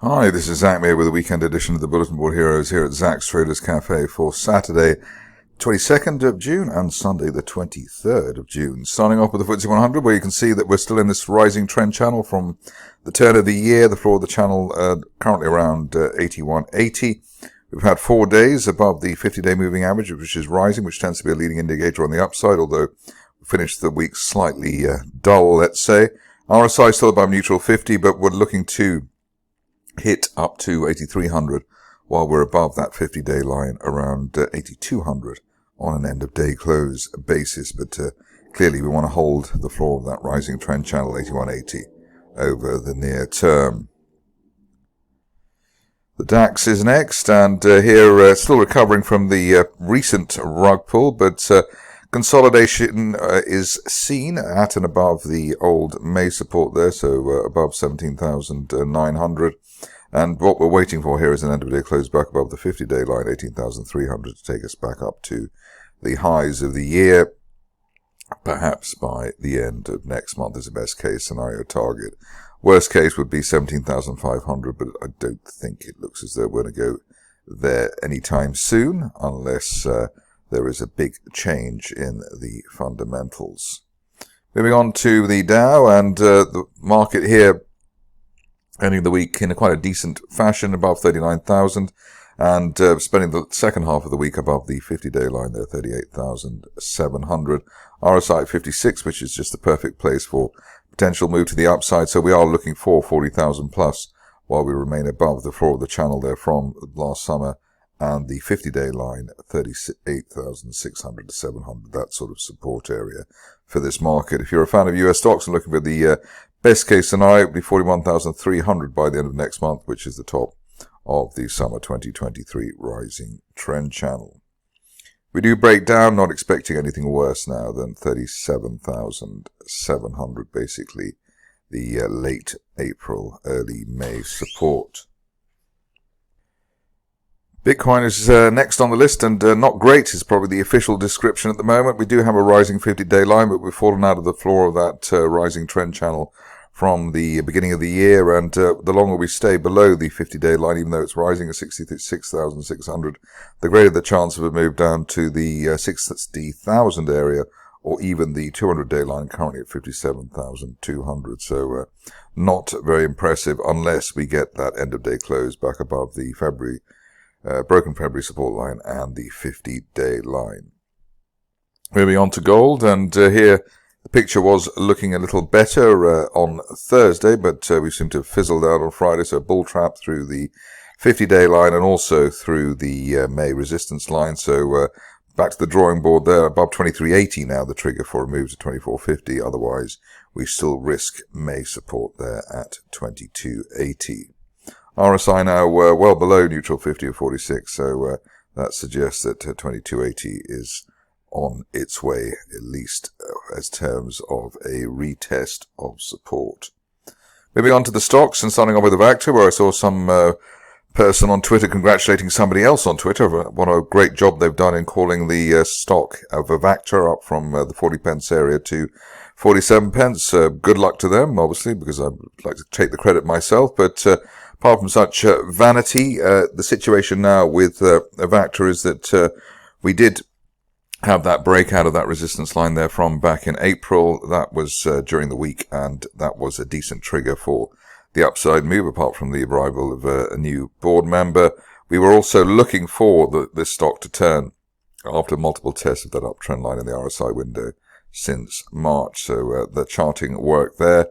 Hi, this is Zach Mayer with a weekend edition of the Bulletin Board Heroes here at Zach's Traders Cafe for Saturday, 22nd of June and Sunday, the 23rd of June. Starting off with the FTSE 100, where you can see that we're still in this rising trend channel from the turn of the year. The floor of the channel currently around 81.80. We've had 4 days above the 50-day moving average, which is rising, which tends to be a leading indicator on the upside, although we finished the week slightly dull, let's say. RSI still above neutral 50, but we're looking to hit up to 8,300 while we're above that 50-day line around 8,200 on an end-of-day close basis. But clearly we want to hold the floor of that rising trend channel, 81.80, over the near term. The DAX is next, and here still recovering from the recent rug pull, but consolidation is seen at and above the old May support there, so above 17,900. And what we're waiting for here is an end-of-day close back above the 50-day line, 18,300, to take us back up to the highs of the year. Perhaps by the end of next month is the best case scenario target. Worst case would be 17,500, but I don't think it looks as though we're going to go there anytime soon, unless there is a big change in the fundamentals. Moving on to the Dow, and the market here ending the week in quite a decent fashion, above 39,000, and spending the second half of the week above the 50-day line there, 38,700. RSI 56, which is just the perfect place for potential move to the upside. So we are looking for 40,000 plus, while we remain above the floor of the channel there from last summer, and the 50-day line, 38,600 to 700, that sort of support area for this market. If you're a fan of US stocks and looking for the best case scenario, would be 41,300 by the end of next month, which is the top of the summer 2023 rising trend channel. We do break down, not expecting anything worse now than 37,700, basically the late April, early May support. Bitcoin is next on the list, and not great is probably the official description at the moment. We do have a rising 50-day line, but we've fallen out of the floor of that rising trend channel from the beginning of the year, and the longer we stay below the 50-day line, even though it's rising at 66,600, the greater the chance of a move down to the 60,000 area, or even the 200-day line, currently at 57,200. So not very impressive unless we get that end-of-day close back above the broken February support line and the 50-day line. Moving on to gold, and here the picture was looking a little better on Thursday, but we seem to have fizzled out on Friday, so a bull trap through the 50-day line and also through the May resistance line. So back to the drawing board there, above 23.80 now, the trigger for a move to 24.50. Otherwise, we still risk May support there at 22.80. RSI now well below neutral 50 of 46, so that suggests that 22.80 is on its way, at least as terms of a retest of support. Moving on to the stocks, and starting off with Avacta, where I saw some person on Twitter congratulating somebody else on Twitter. What a great job they've done in calling the stock of Avacta up from the 40 pence area to 47 pence. Good luck to them, obviously, because I'd like to take the credit myself, but apart from such vanity, the situation now with Avacta is that we did have that break out of that resistance line there from back in April. That was during the week, and that was a decent trigger for the upside move, apart from the arrival of a new board member. We were also looking for this stock to turn after multiple tests of that uptrend line in the RSI window since March. So the charting worked there.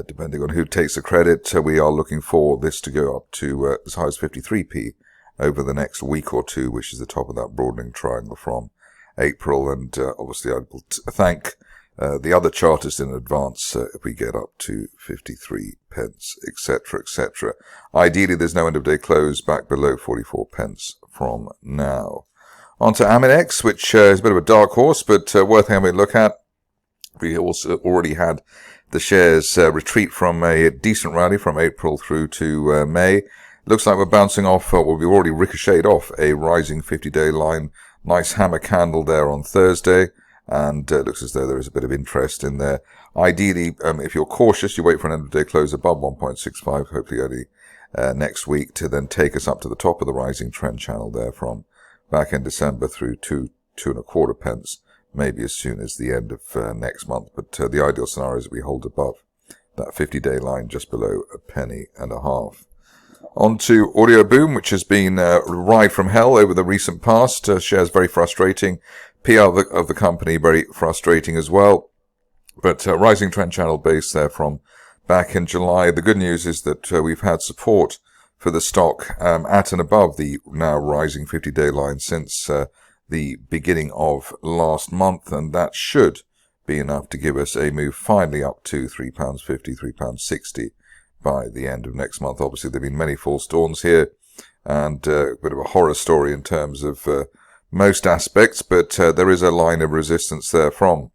Depending on who takes the credit, we are looking for this to go up to as high as 53p over the next week or two, which is the top of that broadening triangle from April. And obviously I will thank the other chartists in advance if we get up to 53 pence, etc., etc. Ideally, there's no end-of-day close back below 44 pence from now. On to Aminex, which is a bit of a dark horse, but worth having a look at. We also already had the shares retreat from a decent rally from April through to May. Looks like we're bouncing off, well, we've already ricocheted off a rising 50-day line. Nice hammer candle there on Thursday, and it looks as though there is a bit of interest in there. Ideally, if you're cautious, you wait for an end-of-day close above 1.65, hopefully only next week to then take us up to the top of the rising trend channel there from back in December through to 2.25 pence, maybe as soon as the end of next month. But the ideal scenario is we hold above that 50-day line just below a penny and a half. On to Audioboom, which has been a ride from hell over the recent past. Shares very frustrating. PR of the company very frustrating as well. But rising trend channel base there from back in July. The good news is that we've had support for the stock at and above the now rising 50-day line since the beginning of last month, and that should be enough to give us a move finally up to £3.50, £3.60 by the end of next month. Obviously, there have been many false dawns here, and a bit of a horror story in terms of most aspects, but there is a line of resistance there from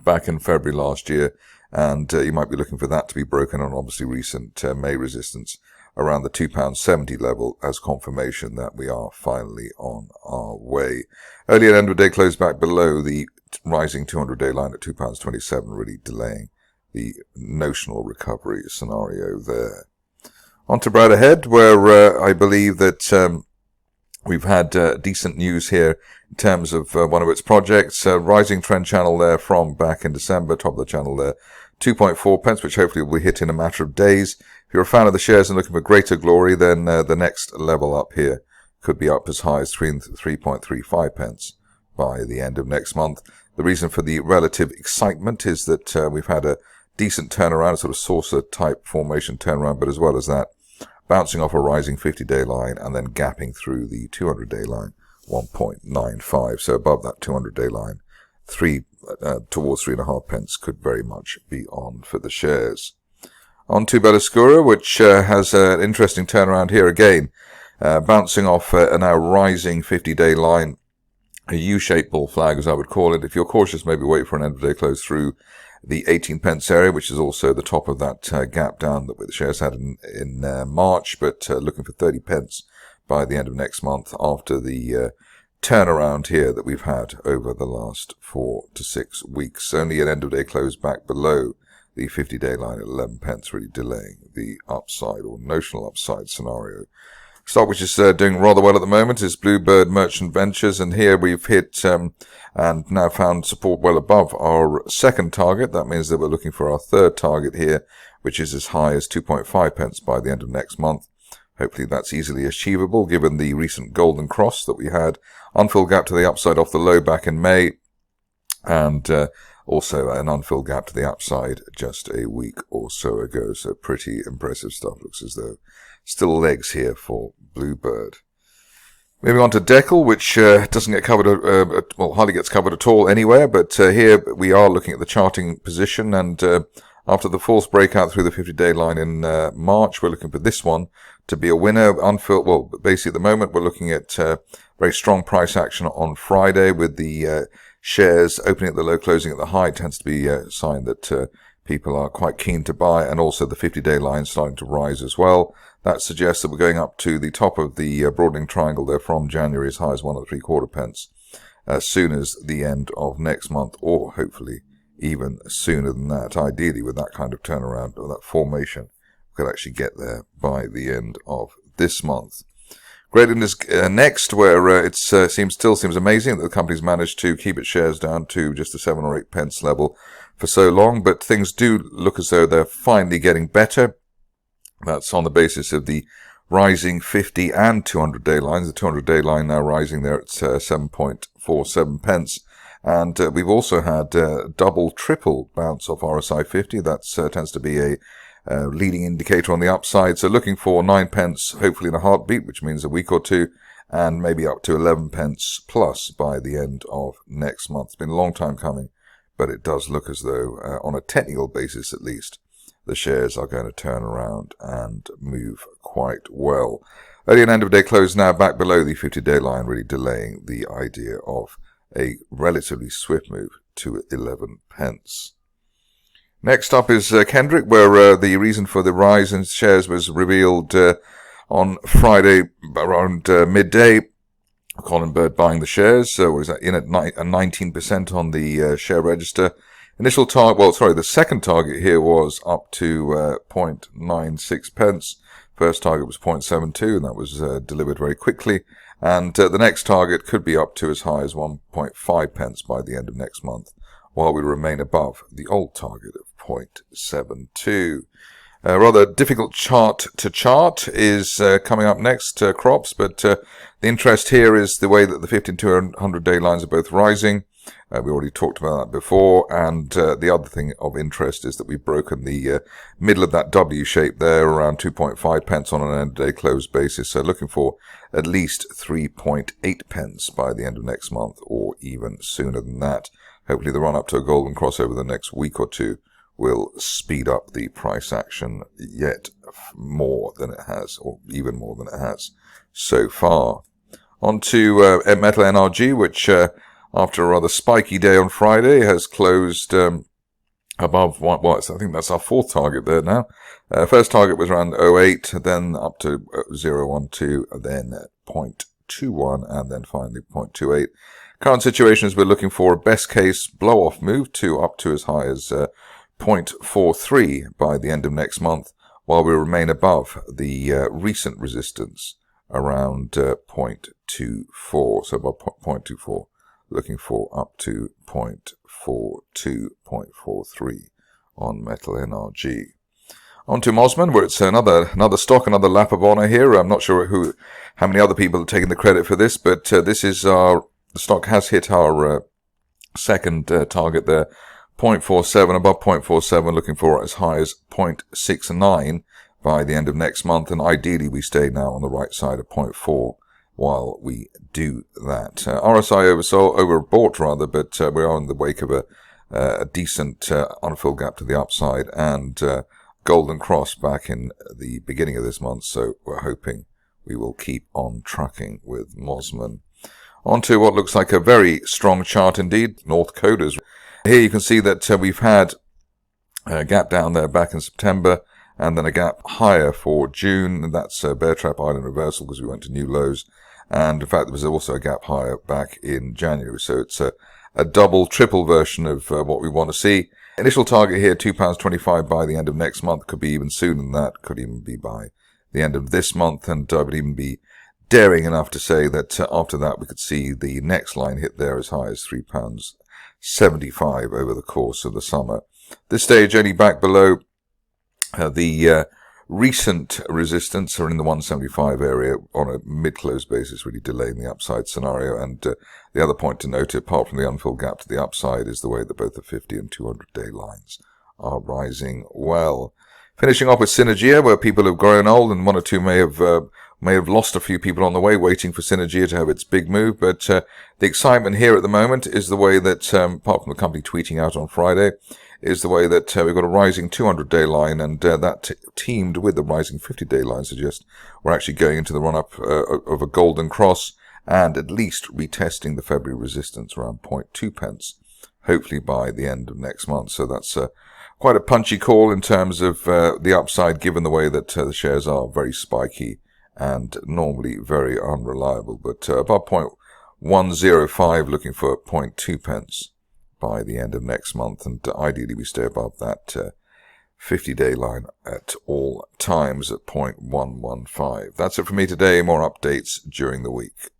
back in February last year, and you might be looking for that to be broken on obviously recent May resistance around the £2.70 level as confirmation that we are finally on our way. Earlier end of day closed back below the rising 200-day line at £2.27, really delaying the notional recovery scenario there. On to Bradda ahead, where I believe that we've had decent news here in terms of one of its projects. Rising trend channel there from back in December, top of the channel there, 2.4 pence, which hopefully will hit in a matter of days. If you're a fan of the shares and looking for greater glory, then the next level up here could be up as high as 3.35 pence by the end of next month. The reason for the relative excitement is that we've had a decent turnaround, a sort of saucer-type formation turnaround, but as well as that, bouncing off a rising 50-day line and then gapping through the 200-day line, 1.95. So above that 200-day line, towards 3.5 pence could very much be on for the shares. On to Belluscura, which has an interesting turnaround here again, bouncing off a now rising 50-day line, a U-shaped bull flag, as I would call it. If you're cautious, maybe wait for an end-of-day close through the 18 pence area, which is also the top of that gap down that the shares had in March, but looking for 30 pence by the end of next month after the turnaround here that we've had over the last 4 to 6 weeks. Only an end-of-day close back below the 50-day line at 11 pence, really delaying the upside or notional upside scenario. Stock which is doing rather well at the moment is Bluebird Merchant Ventures, and here we've hit and now found support well above our second target. That means that we're looking for our third target here, which is as high as 2.5 pence by the end of next month. Hopefully that's easily achievable given the recent golden cross that we had. Unfilled gap to the upside off the low back in May, and also an unfilled gap to the upside just a week or so ago. So pretty impressive stuff. Looks as though still legs here for Bluebird. Moving on to Dekel, which doesn't get covered, well, hardly gets covered at all anywhere, but here we are looking at the charting position, and after the false breakout through the 50-day line in March, we're looking for this one to be a winner. Unfilled, well, basically at the moment we're looking at very strong price action on Friday, with the shares opening at the low, closing at the high. Tends to be a sign that people are quite keen to buy, and also the 50-day line starting to rise as well. That suggests that we're going up to the top of the broadening triangle there from January, as high as 1.75 pence, as soon as the end of next month, or hopefully even sooner than that. Ideally, with that kind of turnaround or that formation, we could actually get there by the end of this month. Greatland is next, where it still seems amazing that the company's managed to keep its shares down to just the 7 or 8 pence level for so long, but things do look as though they're finally getting better. That's on the basis of the rising 50 and 200-day lines. The 200-day line now rising there at 7.47 pence. And we've also had double, triple bounce off RSI 50. That tends to be a leading indicator on the upside. So looking for 9 pence, hopefully in a heartbeat, which means a week or two, and maybe up to 11 pence plus by the end of next month. It's been a long time coming, but it does look as though, on a technical basis at least, the shares are going to turn around and move quite well. Early and end of day close now back below the 50-day line, really delaying the idea of a relatively swift move to 11 pence. Next up is Kendrick, where the reason for the rise in shares was revealed on Friday around midday. Colin Bird buying the shares, was in at 19% on the share register. Initial target, the second target here was up to 0.96 pence. First target was 0.72, and that was delivered very quickly. And the next target could be up to as high as 1.5 pence by the end of next month, while we remain above the old target of 0.72. A rather difficult chart to chart is coming up next, Kropz, but the interest here is the way that the 50 and 200 day lines are both rising. We already talked about that before, and the other thing of interest is that we've broken the middle of that W shape there, around 2.5 pence on an end-of-day close basis, so looking for at least 3.8 pence by the end of next month, or even sooner than that. Hopefully the run-up to a golden cross over the next week or two will speed up the price action yet more than it has, or even more than it has so far. On to MetalNRG, which after a rather spiky day on Friday has closed above I think that's our fourth target there now. First target was around 0.8, then up to 0.12, then 0.21, and then finally 0.28. Current situation is we're looking for a best case blow-off move to up to as high as 0.43 by the end of next month, while we remain above the recent resistance around 0.24, so about 0.24, looking for up to 0.42, 0.43 on MetalNRG. On to Mosman, where it's another stock, another lap of honor here. I'm not sure how many other people have taken the credit for this, but this is the stock has hit our second target there, 0.47, above 0.47, looking for as high as 0.69 by the end of next month, and ideally we stay now on the right side of 0.4 while we do that. RSI overbought rather, but we are in the wake of a decent unfilled gap to the upside, and golden cross back in the beginning of this month, so we're hoping we will keep on trucking with Mosman. On to what looks like a very strong chart indeed, Northcoders. Here you can see that we've had a gap down there back in September, and then a gap higher for June, and that's Bear Trap Island reversal because we went to new lows. And in fact, there was also a gap higher back in January. So it's a double, triple version of what we want to see. Initial target here, £2.25 by the end of next month. Could be even sooner than that. Could even be by the end of this month. And I would even be daring enough to say that after that, we could see the next line hit there as high as £3.75 over the course of the summer. This stage only back below the recent resistance are in the 175 area on a mid-close basis, really delaying the upside scenario. And the other point to note, apart from the unfilled gap to the upside, is the way that both the 50 and 200 day lines are rising well. Finishing off with Synergia, where people have grown old, and one or two may have lost a few people on the way waiting for Synergia to have its big move. But the excitement here at the moment is the way that, apart from the company tweeting out on Friday, is the way that we've got a rising 200-day line, and that teamed with the rising 50-day line suggests we're actually going into the run-up of a golden cross and at least retesting the February resistance around 0.2 pence, hopefully by the end of next month. So that's quite a punchy call in terms of the upside, given the way that the shares are very spiky and normally very unreliable. But above 0.105, looking for 0.2 pence by the end of next month, and ideally we stay above that 50-day line at all times at 0.115. That's it for me today. More updates during the week.